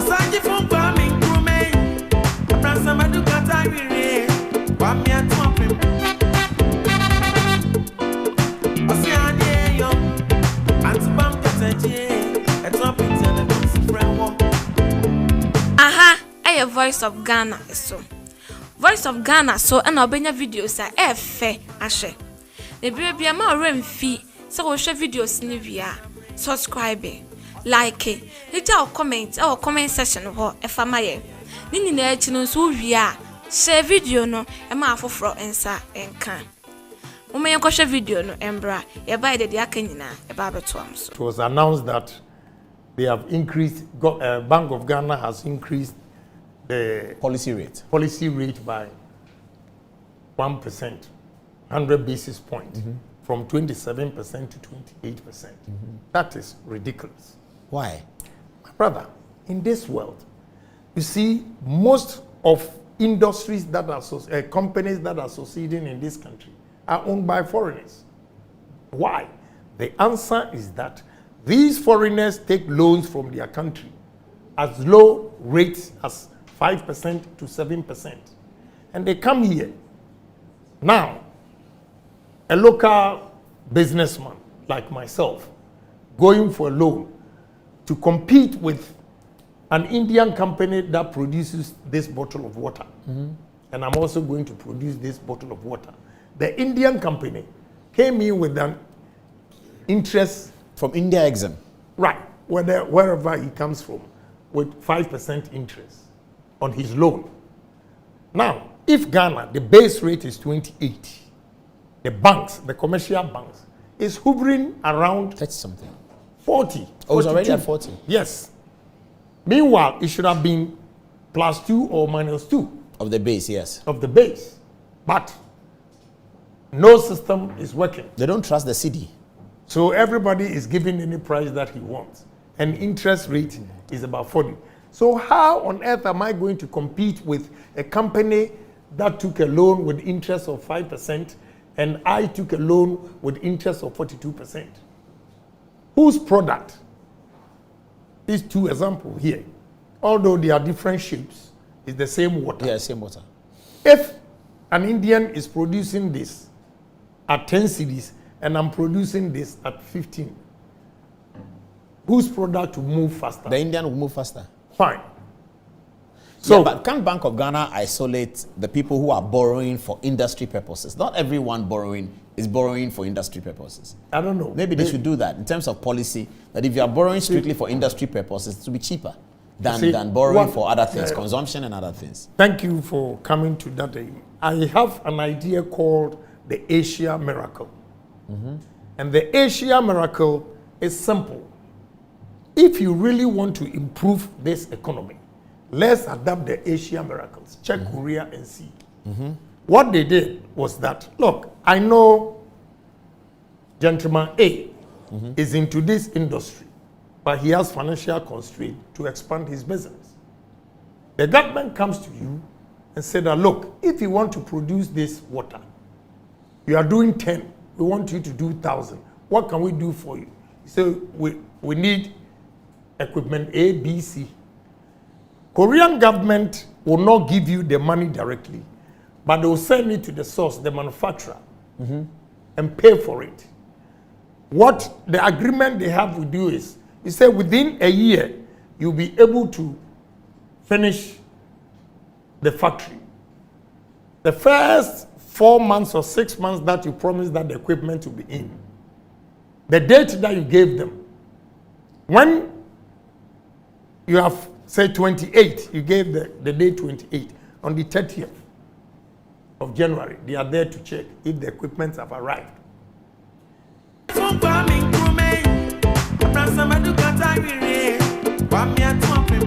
Agyapong farming crewmate. Abrasa do katawire. Wami atopim. Osiane yo. Antubam kataje. Etopim tena don't friend. Aha, a voice of Ghana so. Voice of Ghana so and obenya videos a efe ahwe. The baby ma remfi so wo hwe videos ni via. Subscribe, like, leave your comment or comment section ho efa maye. Ni nyina achi no so wia share video no e ma afoforo ensa enka. Ume yenkwohwe video no embra ye buy the aka nyina e ba beto am so. It was announced that they have increased, Bank of Ghana has increased the policy rate by 1%, 100 basis points, from 27% to 28%. That is ridiculous. why My brother, in this world, you see, most of industries that are companies that are succeeding in this country are owned by foreigners. Why? The answer is that these foreigners take loans from their country as low rates as 5% to 7%. And they come here. Now, a local businessman like myself going for a loan to compete with an Indian company that produces this bottle of water. And I'm also going to produce this bottle of water. The Indian company came in with an interest from India Exim. right, wherever he comes from, with 5% interest on his loan. Now, if Ghana, the base rate is 28, the banks, the commercial banks, is hovering around That's something. 40. Oh, it's already 42. at 40. Yes. Meanwhile, it should have been +2 or -2 Of the base, yes. of the base. But no system is working. They don't trust the city. So everybody is giving any price that he wants. And interest rate is about 40. So how on earth am I going to compete with a company that took a loan with interest of 5% and I took a loan with interest of 42%? Whose product? These two examples here, although they are different shapes, it's the same water. Yeah, same water. If an Indian is producing this at 10 cedis and I'm producing this at 15, whose product will move faster? The Indian will move faster. Fine. So, So, but can Bank of Ghana isolate the people who are borrowing for industry purposes? Not everyone borrowing is borrowing for industry purposes. I don't know. Maybe they should do that in terms of policy, that if you are borrowing strictly for industry purposes, it will be cheaper than borrowing for other things, consumption and other things. Thank you for coming to that. I have an idea called the Asia Miracle. And the Asia Miracle is simple. If you really want to improve this economy, let's adapt the Asia Miracles. Check Korea and see. What they did was that, look, I know gentleman A is into this industry, but he has financial constraint to expand his business. The government comes to you and said that, look, if you want to produce this water, you are doing 10, we want you to do 1,000. What can we do for you? So we need equipment A, B, C. Korean government will not give you the money directly, but they will send it to the source, the manufacturer, and pay for it. What the agreement they have with you is, you say within a year, you'll be able to finish the factory. The first 4 months or 6 months that you promised that the equipment will be in, the date that you gave them, when you have, say, 28, you gave the date 28, on the 30th of January, they are there to check if the equipment have arrived. Farming crewmate. Abrasa do katawire. Wami atopim.